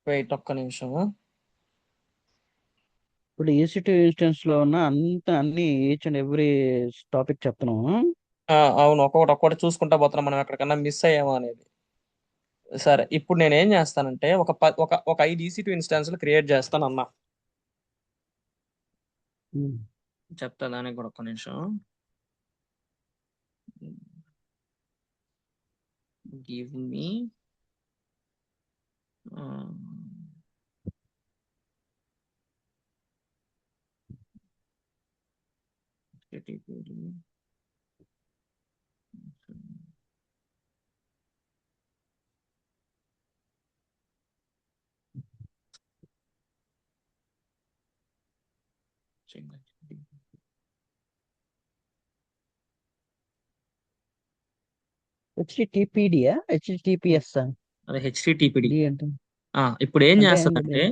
వెయిట్ ఒక్క నిమిషం. ఇప్పుడు EC2 ఇన్స్టెన్స్ లో ఉన్న అన్ని ఈచ్ అండ్ ఎవ్రీ టాపిక్ చెప్తున్నాము. అవును, ఒక్కొక్కటి చూసుకుంటా పోతున్నాం, మనం ఎక్కడికన్నా మిస్ అయ్యామా అనేది. సరే, ఇప్పుడు నేను ఏం చేస్తానంటే ఒక 5 EC2 ఇన్స్టాన్సులు క్రియేట్ చేస్తాను అన్న. చెప్తా దానికి కూడా ఒక్క నిమిషం. గివ్ మీ హెచ్టిటిపిడియా హెచ్టిటిపిఎస్ అదే హెచ్టిటిపిడి. డి అంటే ఇప్పుడు ఏం అంటే చేస్తుందంటే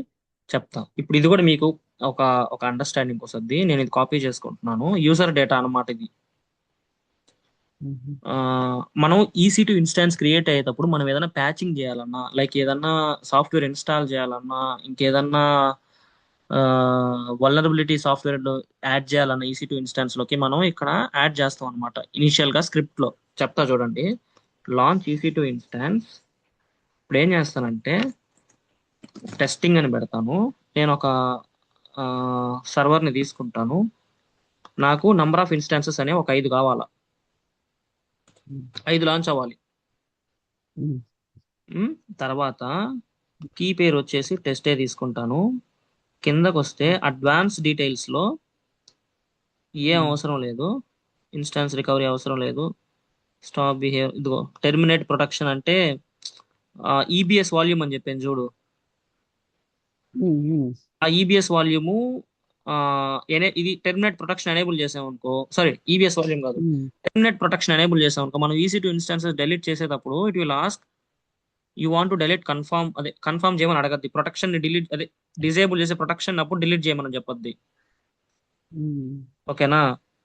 చెప్తా. ఇప్పుడు ఇది కూడా మీకు ఒక ఒక అండర్స్టాండింగ్ వస్తుంది. నేను ఇది కాపీ చేసుకుంటున్నాను. యూజర్ డేటా అన్నమాట ఇది. మ్మ్. ఆ, మనం EC2 ఇన్స్టాన్స్ క్రియేట్ అయ్యేటప్పుడు మనం ఏదైనా ప్యాచింగ్ చేయాలన్నా, లైక్ ఏదన్నా సాఫ్ట్వేర్ ఇన్స్టాల్ చేయాలన్నా, ఇంకేదన్నా వల్నరబిలిటీ సాఫ్ట్వేర్ యాడ్ చేయాలన్నా EC2 ఇన్స్టాన్స్ లోకి మనం ఇక్కడ యాడ్ చేస్తాం అనమాట. ఇనిషియల్ గా స్క్రిప్ట్ లో చెప్తా చూడండి. Launch EC2 instance. ఇప్పుడు ఏం చేస్తానంటే టెస్టింగ్ అని పెడతాను. నేను ఒక సర్వర్ ని తీసుకుంటాను. నాకు నంబర్ ఆఫ్ ఇన్స్టాన్సెస్ అనే ఒక 5 కావాలా. మ్మ్. 5 లాంచ్ అవ్వాలి. మ్మ్. ఉమ్, తర్వాత కీ పేరు వచ్చేసి టెస్టే తీసుకుంటాను. కిందకు వస్తే అడ్వాన్స్ డీటెయిల్స్ లో ఏం మ్మ్. అవసరం లేదు. ఇన్స్టాన్స్ రికవరీ అవసరం లేదు. స్టాప్ బిహేవ్ ఇదిగో టెర్మినేట్ ప్రొటెక్షన్ అంటే EBS వాల్యూమ్ అని చెప్పాను చూడు. మ్మ్. ఆ EBS వాల్యూము ఇది టెర్మినేట్ ప్రొటెక్షన్ ఎనేబుల్ చేసాం అనుకో, సారీ EBS వాల్యూమ్ కాదు, మ్మ్. టెర్మినేట్ ప్రొటెక్షన్ ఎనేబుల్ చేసాం అనుకో, మనం EC2 ఇన్స్టాన్సెస్ డెలీట్ చేసేటప్పుడు it will ask you want to delete confirm, అదే కన్ఫర్మ్ చేయమని అడగద్ది. ప్రొటెక్షన్ ని డిలీట్, అదే డిజేబుల్ చేసే ప్రొటెక్షన్ అప్పుడు డిలీట్ చేయమని చెప్పొద్ది. మ్మ్. ఓకేనా?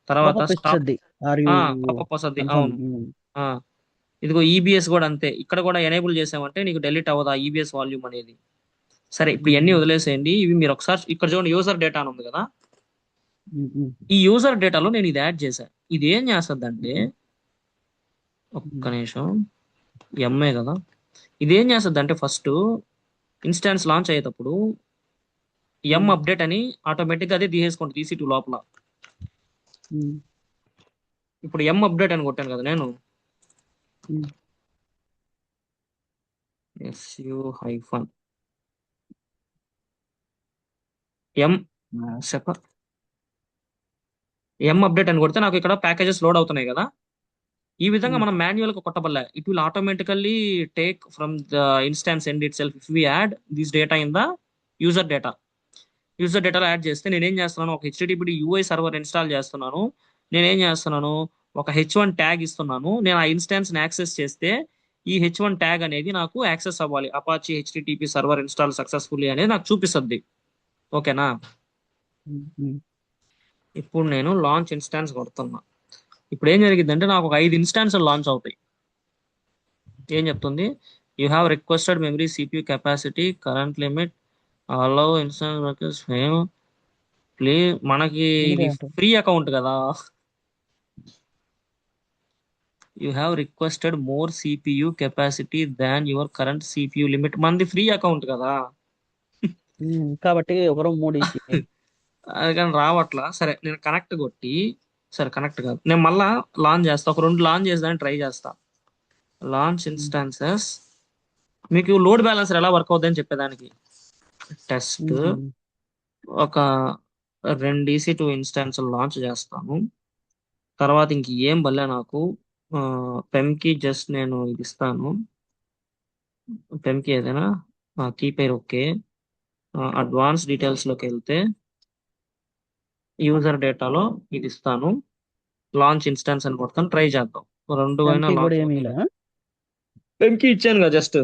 తర్వాత పాపప్ స్టాప్ ఇస్తుంది ఆర్ యు పాపప్ వస్తుంది. కన్ఫర్మ్. అవును. ఆ, ఇదిగో EBS కూడా అంతే. ఇక్కడ కూడా ఎనేబుల్ చేసామంటే నీకు డెలీట్ అవ్వదు ఆ EBS వాల్యూమ్ అనేది. సరే, ఇప్పుడు ఇవన్నీ వదిలేసేయండి. ఇవి మీరు ఒకసారి ఇక్కడ చూడండి, యూజర్ డేటా అని ఉంది కదా. ఈ యూజర్ డేటాలో నేను ఇది యాడ్ చేశాను. ఇది ఏం చేస్తుంది అంటే, ఒక్క నిమిషం, ఎంఏ కదా, ఇది ఏం చేస్తుంది అంటే ఫస్ట్ ఇన్స్టాన్స్ లాంచ్ అయ్యేటప్పుడు అప్డేట్ అని ఆటోమేటిక్ గా అదే తీసేసుకుంటుంది EC2 లోపల. ఇప్పుడు అప్డేట్ అని కొట్టాను కదా నేను, SU హైఫన్ ఎం అప్డేట్ అని కొడితే నాకు ఇక్కడ ప్యాకేజెస్ లోడ్ అవుతున్నాయి కదా. ఈ విధంగా మనం మాన్యువల్ గా కొట్టబల్ల. It will automatically take from the instance and itself if we add this data in the user data. User డేటాలో యాడ్ చేస్తే నేనేం చేస్తున్నాను, ఒక HTTP UI సర్వర్ ఇన్స్టాల్ చేస్తున్నాను. నేనేం చేస్తున్నాను, ఒక H1 ట్యాగ్ ఇస్తున్నాను. నేను ఆ ఇన్స్టాన్స్ ని యాక్సెస్ చేస్తే ఈ H1 ట్యాగ్ అనేది నాకు యాక్సెస్ అవ్వాలి. Apache HTTP server install successfully అనేది నాకు చూపిస్తుంది. ఓకేనా? ఇప్పుడు నేను లాంచ్ ఇన్స్టాన్స్ కొడుతున్నా. ఇప్పుడు ఏం జరిగిందంటే నాకు ఒక 5 ఇన్స్టాన్స్ లాంచ్ అవుతాయి. ఏం చెప్తుంది, you have requested memory CPU capacity current limit allow instance workers fame please. మనకి ఇది ఫ్రీ అకౌంట్ కదా. You have requested more CPU capacity than your current CPU limit. మనది ఫ్రీ అకౌంట్ కదా. కాబట్టి ఒకరు 3 అది కానీ రావట్లా. సరే, నేను కనెక్ట్ కొట్టి, సరే కనెక్ట్ కాదు, నేను మళ్ళా లాంచ్ చేస్తా. ఒక 2 లాంచ్ చేద్దామని ట్రై చేస్తా. Launch instances. మీకు లోడ్ బ్యాలెన్సర్ ఎలా వర్క్ అవుతుందని చెప్పేదానికి టెస్ట్ ఒక 2 EC2 ఇన్స్టాన్స్ లాంచ్ చేస్తాను. తర్వాత ఇంక ఏం బల్లే నాకు పెమ్కి జస్ట్ నేను ఇది ఇస్తాను. పెమ్కి ఏదైనా కీ పేరు ఓకే. అడ్వాన్స్ డీటెయిల్స్ లోకి వెళ్తే యూజర్ డేటాలో ఇది ఇస్తాను. లాంచ్ ఇన్స్టాన్స్ అని కొడతాను. ట్రై చేద్దాం. 2 అయినా కూడా లాంచ్ ఏమీ అవుతాయి. పెమ్కి ఇచ్చాను కదా జస్ట్.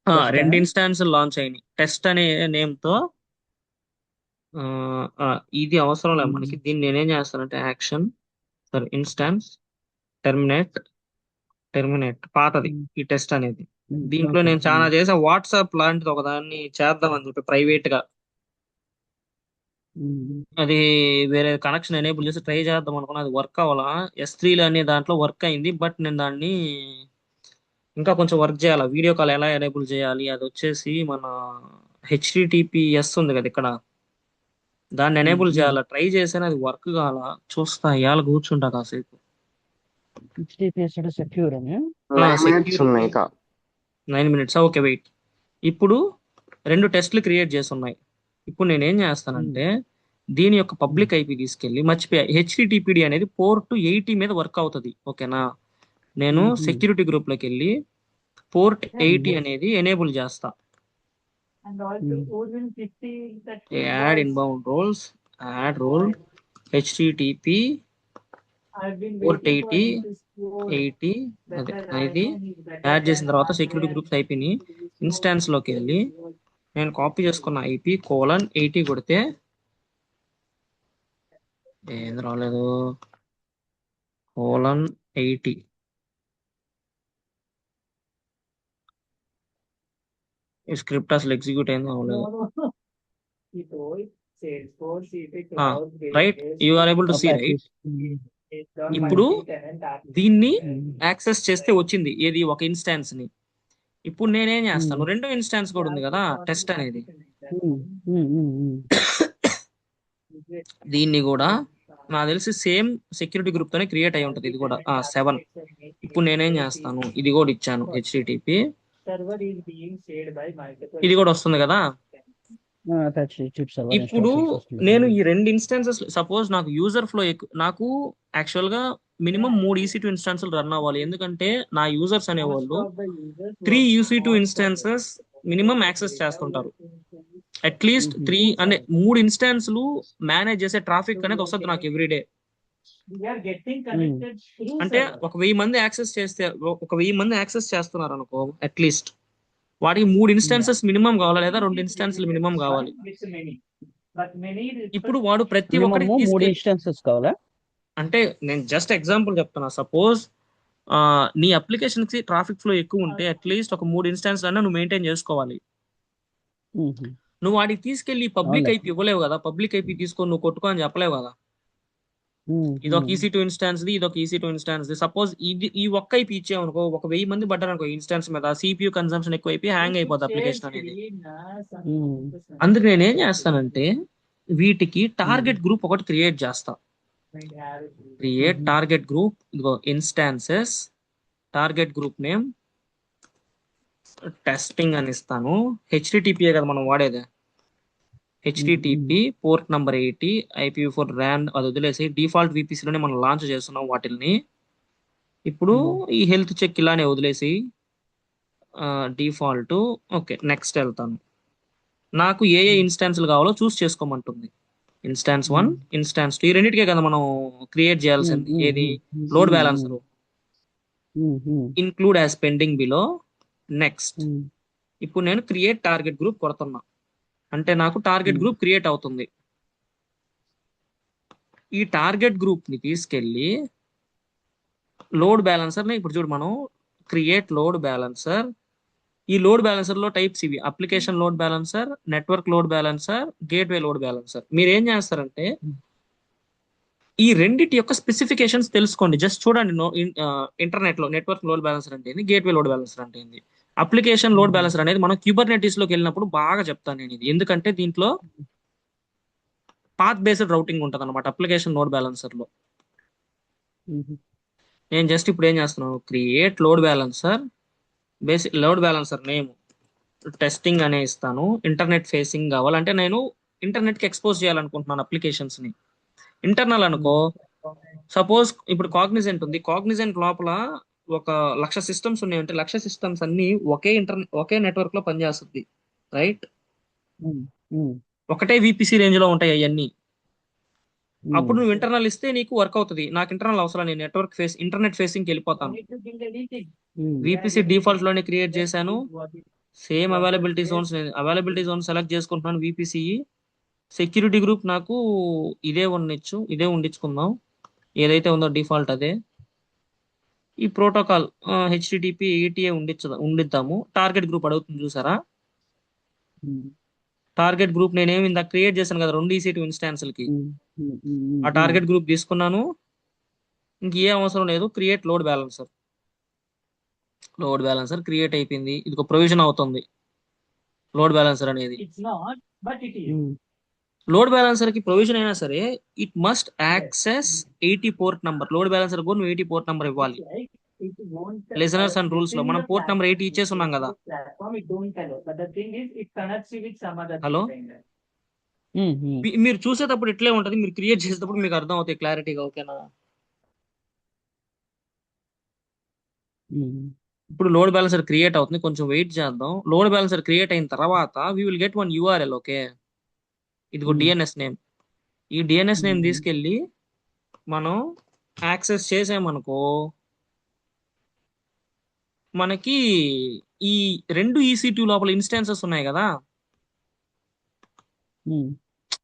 Test ఆ? 2 ఇన్స్టాన్స్ లాంచ్ అయినాయి టెస్ట్ అనే నేమ్ తో. ఇది అవసరం లేదు మనకి. దీన్ని నేనేం చేస్తానంటే యాక్షన్, సరే ఇన్స్టాన్స్ టెర్మినేట్ పాతది ఈ టెస్ట్ అనేది. దీంట్లో నేను చాలా చేసా. వాట్సాప్ లాంటిది ఒక దాన్ని చేద్దామని చెప్పి ప్రైవేట్ గా, అది వేరే కనెక్షన్ ఎనేబుల్ చేసి ట్రై చేద్దాం అనుకున్నా. అది వర్క్ అవ్వాలా. S3 అనే దాంట్లో వర్క్ అయింది. బట్ నేను దాన్ని ఇంకా కొంచెం వర్క్ చేయాలి. వీడియో కాల్ ఎలా ఎనేబుల్ చేయాలి, అది వచ్చేసి మన HTTPS ఉంది కదా ఇక్కడ, దాన్ని ఎనేబుల్ చేయాలా. ట్రై చేశాను, అది వర్క్ కాల. చూస్తా ఇవాళ కూర్చుంటా కాసేపు. సెక్యూర్ అని 9 minutes ఉన్నాయి ఇంకా. 9 minutes. Okay, wait. ఇప్పుడు 2 టెస్ట్లు క్రియేట్ చేస్తున్నాయి. ఇప్పుడు నేను ఏం చేస్తానంటే దీని యొక్క పబ్లిక్ IP తీసుకెళ్ళి, మర్చిపోయా, HTTPD అనేది పోర్ట్ 80 మీద వర్క్ అవుతుంది. ఓకేనా? నేను సెక్యూరిటీ గ్రూప్ లోకి వెళ్ళి పోర్ట్ 80 అనేది ఎనేబుల్ చేస్తా. Add inbound roles, add role HTTP port 80 80 అదే ఇది యాడ్ చేసిన తర్వాత సెక్యూరిటీ గ్రూప్స్ ఐపీని ఇన్స్టాన్స్ లోకి వెళ్ళి నేను కాపీ చేసుకున్న ఐపీ కోలన్ 80 కొడితే ఏం రాలేదు, కోలన్ 80 ఈ స్క్రిప్ట్ అసలు ఎగ్జిక్యూట్ అయింది అవ్వలేదు. Right, you are able to see okay right. ఇప్పుడు దీన్ని ఉమ్, యాక్సెస్ చేస్తే వచ్చింది ఏది, ఒక ఇన్స్టాన్స్ ని. ఇప్పుడు నేనేం చేస్తాను, ఉమ్, రెండో ఇన్స్టాన్స్ కూడా ఉంది కదా టెస్ట్ అనేది, ఉమ్, ఉమ్, ఉమ్, ఉమ్. దీన్ని కూడా నాకు తెలిసి సేమ్ సెక్యూరిటీ గ్రూప్ తోనే క్రియేట్ అయి ఉంటది. ఇది కూడా 7. ఇప్పుడు నేనేం చేస్తాను, ఇది కూడా ఇచ్చాను హెచ్టిటిపి, ఇది కూడా వస్తుంది కదా. టచ్ చిప్ సర్వర్ ఇప్పుడు ఇన్స్టాల్ చేసి వస్తుంది. నేను ఈ రెండు ఇన్స్టాన్సెస్, సపోజ్ నాకు యూజర్ ఫ్లో నాకు యాక్చువల్ గా మినిమం 3 EC2 ఇన్స్టాన్సులు రన్ అవ్వాలి. ఎందుకంటే నా యూజర్స్ అనేవాళ్ళు 3 EC2 ఇన్స్టాన్సెస్ మినిమం యాక్సెస్ చేస్తుంటారు. అట్లీస్ట్ 3 అంటే 3 ఇన్స్టాన్స్లు మేనేజ్ చేసే ట్రాఫిక్ అనేది వస్తుంది నాకు ఎవ్రీడే. అంటే ఒక 1000 మంది యాక్సెస్ చేస్తే, ఒక 1000 మంది యాక్సెస్ చేస్తున్నారు అనుకో, అట్లీస్ట్ వాటికి 3 ఇన్స్టాన్సెస్ మినిమం కావాలి, లేదా 2 ఇన్స్టాన్స్లు మినిమం కావాలి. ఇప్పుడు వాడు ప్రతి ఒక్కరికి మినిమమ్ 3 తీసుకెళ్ళి, ఇన్స్టెన్సెస్ కావాలా? అంటే నేను జస్ట్ ఎగ్జాంపుల్ చెప్తున్నా, సపోజ్ నీ అప్లికేషన్ కి ట్రాఫిక్ ఫ్లో ఎక్కువ ఉంటే అట్లీస్ట్ ఒక 3 ఇన్స్టాన్స్ అన్నా నువ్వు మెయింటైన్ చేసుకోవాలి. ఉహు. నువ్వు వాడికి తీసుకెళ్లి పబ్లిక్ అవునులే. ఐపీ ఇవ్వలేవు కదా, పబ్లిక్ ఐపీ తీసుకొని నువ్వు కొట్టుకో అని చెప్పలేవు కదా. ఇది ఒక EC2 ఇన్స్టాన్స్ ది, ఇది ఒక EC2 ఇన్స్టాన్స్ ది. సపోజ్ ఇది ఈ ఒక్క ఐపీ ఇచ్చామనుకో, ఒక 1000 మంది పడ్డారు అనుకో ఇన్స్టాన్స్ మీద, CPU కన్సంప్షన్ ఎక్కువ అయిపోయి హ్యాంగ్ అయిపోతుంది అప్లికేషన్ అనేది. అందుకు నేను ఏం చేస్తానంటే వీటికి టార్గెట్ గ్రూప్ ఒకటి క్రియేట్ చేస్తా. క్రియేట్ టార్గెట్ గ్రూప్, ఇదిగో instances, target group name testing అని ఇస్తాను. హెచ్టిటిపిఏ కదా మనం వాడేది, HTTP port number 80, IPv4 Ryan అది వదిలేసి డిఫాల్ట్ VPCలోనే మనం లాంచ్ చేస్తున్నాం వాటిల్ని. ఇప్పుడు ఈ హెల్త్ చెక్ ఇలానే వదిలేసి డిఫాల్ట్, ఓకే నెక్స్ట్ వెళ్తాను. నాకు ఏ ఇన్స్టాన్స్లు కావాలో చూస్ చేసుకోమంటుంది. ఇన్స్టాన్స్ 1, ఇన్స్టాన్స్ 2, ఈ రెండింటికే కదా మనం క్రియేట్ చేయాల్సింది. ఏది, load balancer. Include as pending below, next. ఇప్పుడు నేను క్రియేట్ టార్గెట్ గ్రూప్ కొడుతున్నా, అంటే నాకు టార్గెట్ గ్రూప్ క్రియేట్ అవుతుంది. ఈ టార్గెట్ గ్రూప్ ని తీసుకెళ్లి లోడ్ బ్యాలెన్సర్ ని, ఇప్పుడు చూడు మనం క్రియేట్ లోడ్ బ్యాలెన్సర్, ఈ లోడ్ బ్యాలెన్సర్ లో టైప్స్ ఇవి: application load balancer, network load balancer, gateway load balancer. మీరు ఏం చేస్తారంటే ఈ రెండిటి యొక్క స్పెసిఫికేషన్స్ తెలుసుకోండి. జస్ట్ చూడండి ఇంటర్నెట్ లో నెట్వర్క్ లోడ్ బ్యాలెన్సర్ అంటే ఏంది, గేట్వే లోడ్ బ్యాలెన్సర్ అంటే ఏంది. అప్లికేషన్ లోడ్ బ్యాలెన్సర్ అనేది మనం క్యూబర్నెటీస్ లోకి వెళ్ళినప్పుడు బాగా చెప్తాను నేను ఇది, ఎందుకంటే దీంట్లో పాత్ బేస్డ్ రౌటింగ్ ఉంటుంది అనమాట అప్లికేషన్ లోడ్ బ్యాలెన్సర్ లో. నేను జస్ట్ ఇప్పుడు ఏం చేస్తున్నాను, create load balancer, basic load balancer name testing అనే ఇస్తాను. ఇంటర్నెట్ ఫేసింగ్ కావాలంటే నేను ఇంటర్నెట్ కి ఎక్స్పోజ్ చేయాలనుకుంటున్నాను అప్లికేషన్స్ ని. ఇంటర్నల్ అనుకో, సపోజ్ ఇప్పుడు కాగ్నిజెంట్ ఉంది, కాగ్నిజెంట్ లోపల 1,00,000 సిస్టమ్స్ ఉన్నాయంటే 1,00,000 సిస్టమ్స్ అన్ని ఒకే నెట్వర్క్ లో పనిచేస్తుంది, రైట్. ఒకటే VPC రేంజ్ లో ఉంటాయి అవన్నీ. అప్పుడు నువ్వు ఇంటర్నల్ ఇస్తే నీకు వర్క్ అవుతుంది. నాకు ఇంటర్నల్ అవసరం, నేను ఇంటర్నెట్ ఫేసింగ్ వెళ్ళిపోతాను. VPC డిఫాల్ట్ లోనే క్రియేట్ చేశాను. సేమ్ అవైలబిలిటీ జోన్ సెలెక్ట్ చేసుకుంటున్నాను. VPC సెక్యూరిటీ గ్రూప్ నాకు ఇదే ఉండించుకుందాం, ఏదైతే ఉందో డిఫాల్ట్ అదే. ఈ ప్రోటోకాల్ HTTP ATA ఉండిద్దాము. టార్గెట్ గ్రూప్ అడుగుతుంది చూసారా, టార్గెట్ గ్రూప్ నేనేమి ఇందాక క్రియేట్ చేశాను కదా 2 EC2 ఇన్స్టాన్స్లకి, ఆ టార్గెట్ గ్రూప్ తీసుకున్నాను. ఇంకేం అవసరం లేదు, create load balancer. Load balancer create అయిపోయింది. ఇది ఒక ప్రొవిజన్ అవుతుంది లోడ్ బ్యాలెన్సర్ అనేది. లోడ్ బ్యాలెన్సర్ కి ప్రొవిజన్ అయినా సరే it must access 80 port number. Load balancer కూడా నువ్వు 80 పోర్ట్ నంబర్ ఇవ్వాలి. లిజనర్స్ అండ్ రూల్స్ లో మనం పోర్ట్ నంబర్ 80 ఇచ్చేసి ఉన్నాం కదా. హలో, మీరు చూసేటప్పుడు ఇట్లే ఉంటది, మీరు క్రియేట్ చేసేటప్పుడు మీకు అర్థం అవుతాయి క్లారిటీగా, ఓకేనా. ఇప్పుడు లోడ్ బ్యాలెన్సర్ క్రియేట్ అవుతుంది, కొంచెం వెయిట్ చేద్దాం. లోడ్ బ్యాలెన్సర్ క్రియేట్ అయిన తర్వాత we will get 1 URL, okay. ఇదిగో DNS నేమ్. ఈ DNS నేమ్ తీసుకెళ్ళి మనం యాక్సెస్ చేసామనుకో మనకి ఈ రెండు EC2 లోపల ఇన్స్టాన్సెస్ ఉన్నాయి కదా, ఉమ్,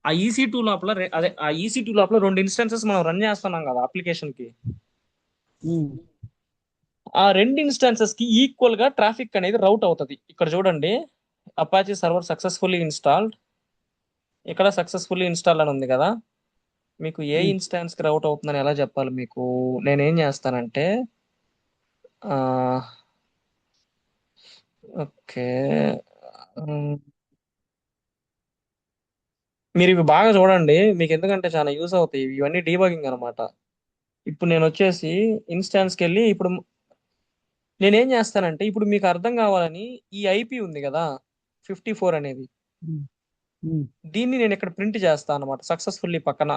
ఆ EC2 లోపల అదే ఆ EC2 లోపల రెండు ఇన్స్టాన్సెస్ మనం రన్ చేస్తున్నాం కదా అప్లికేషన్ కి. ఉమ్, ఆ రెండు ఇన్స్టాన్సెస్ కి ఈక్వల్ గా ట్రాఫిక్ అనేది రౌట్ అవుతుంది. ఇక్కడ చూడండి, అపాచీ సర్వర్ సక్సెస్ఫుల్లీ ఇన్స్టాల్డ్, ఇక్కడ సక్సెస్ఫుల్లీ ఇన్స్టాల్ అని ఉంది కదా. మీకు ఏ ఉమ్, ఇన్స్టాన్స్ కి రౌట్ అవుతుందని ఎలా చెప్పాలి మీకు? నేనేం చేస్తానంటే ఆ ఓకే, ఉమ్, మీరు ఇవి బాగా చూడండి, మీకు ఎందుకంటే చాలా యూస్ అవుతాయి ఇవన్నీ, డీబగింగ్ అనమాట. ఇప్పుడు నేను వచ్చేసి ఇన్స్టాన్స్కి వెళ్ళి ఇప్పుడు నేనేం చేస్తానంటే, ఇప్పుడు మీకు అర్థం కావాలని ఈ ఐపీ ఉంది కదా 54 అనేది, ఉమ్, ఉమ్, దీన్ని నేను ఇక్కడ ప్రింట్ చేస్తాను అనమాట సక్సెస్ఫుల్లీ పక్కన.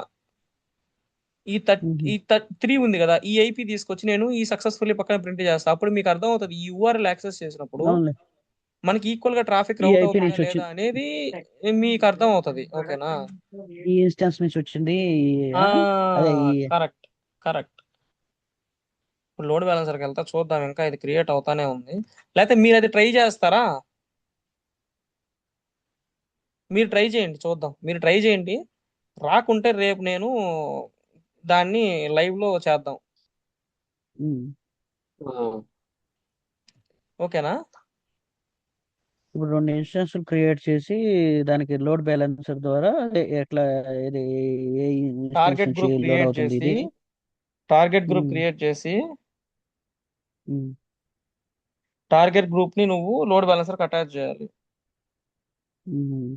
ఉమ్. ఈ 3 ఉంది కదా, ఈ ఐపీ తీసుకొచ్చి నేను ఈ సక్సెస్ఫుల్లీ పక్కన ప్రింట్ చేస్తాను. అప్పుడు మీకు అర్థం అవుతుంది ఈ యూఆర్ఎల్ యాక్సెస్ చేసినప్పుడు అవునులే. మనకి ఈక్వల్ గా ట్రాఫిక్ ఈ రౌట్ ఐపీ అవుతుందా నుంచి లేదా వచ్చింది, అనేది మీకు అర్థం అవుతుంది. ఓకేనా? ఈ ఇన్స్టెన్స్ నుంచి వచ్చింది. ఆ, ఆ? అదే ఈ కరెక్ట్, కరెక్ట్. ఇప్పుడు లోడ్ బ్యాలెన్సర్కి వెళ్తా చూద్దాం, ఇంకా ఇది క్రియేట్ అవుతానే ఉంది. లేకపోతే మీరు అది ట్రై చేస్తారా? మీరు ట్రై చేయండి చూద్దాం, మీరు ట్రై చేయండి. రాకుంటే రేపు నేను దాన్ని లైవ్ లో చేద్దాం. ఉమ్. ఓకేనా? ఇప్పుడు రెండు ఇన్స్టెన్స్ క్రియేట్ చేసి దానికి లోడ్ బ్యాలెన్సర్ ద్వారా ఎట్లా ఇది ఏ ఇన్స్టెన్స్ టార్గెట్ నుంచి గ్రూప్ లోడ్ క్రియేట్ అవుతుంది చేసి ఇది. టార్గెట్ గ్రూప్ ఉమ్, క్రియేట్ చేసి ఉమ్, టార్గెట్ గ్రూప్ ని నువ్వు లోడ్ బ్యాలెన్సర్ అటాచ్ చేయాలి. ఉమ్.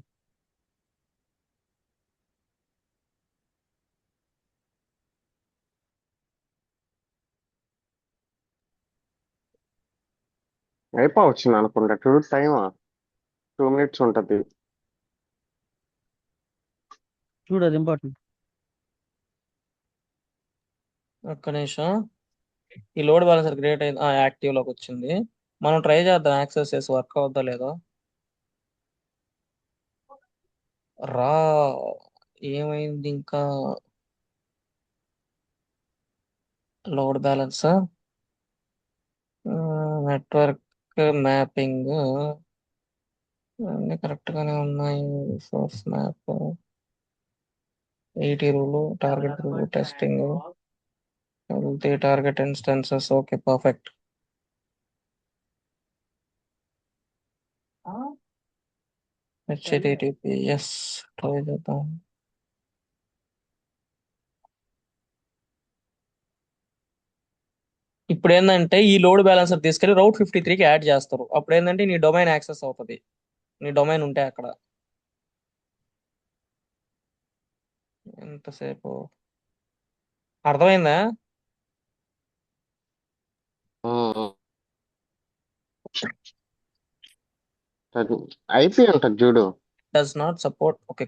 అయిపోవచ్చింది అనుకుంటా. టైమా 2 minutes ఉంటది. చూడు అది ఇంపార్టెంట్. ఒక్క నిమిషం, ఈ లోడ్ బ్యాలెన్సర్ క్రియేట్ అయింది, యాక్టివ్ లోకి వచ్చింది. మనం ట్రై చేద్దాం యాక్సెస్ చేసి వర్క్ అవుద్దా లేదో. రా, ఏమైంది ఇంకా? లోడ్ బ్యాలెన్స్, నెట్వర్క్ మ్యాపింగ్ అన్ని కరెక్ట్ గానే ఉన్నాయి. Source map, 80 rule, target rule, testing, target instances. Okay, perfect. HTTP, S, try చేద్దాం. ఇప్పుడు ఏంటంటే ఈ లోడ్ బ్యాలెన్సర్ తీసుకెళ్లి రౌట్ 53కి యాడ్ చేస్తారు. అప్పుడు ఏంటంటే నీ డొమైన్ యాక్సెస్ అవుతుంది, నీ డొమైన్ ఉంటే అక్కడ. ఎంతసేపు అర్థమైందా? అది ఐపీ ఉంటుంది చూడు. Does not support. ఓకే.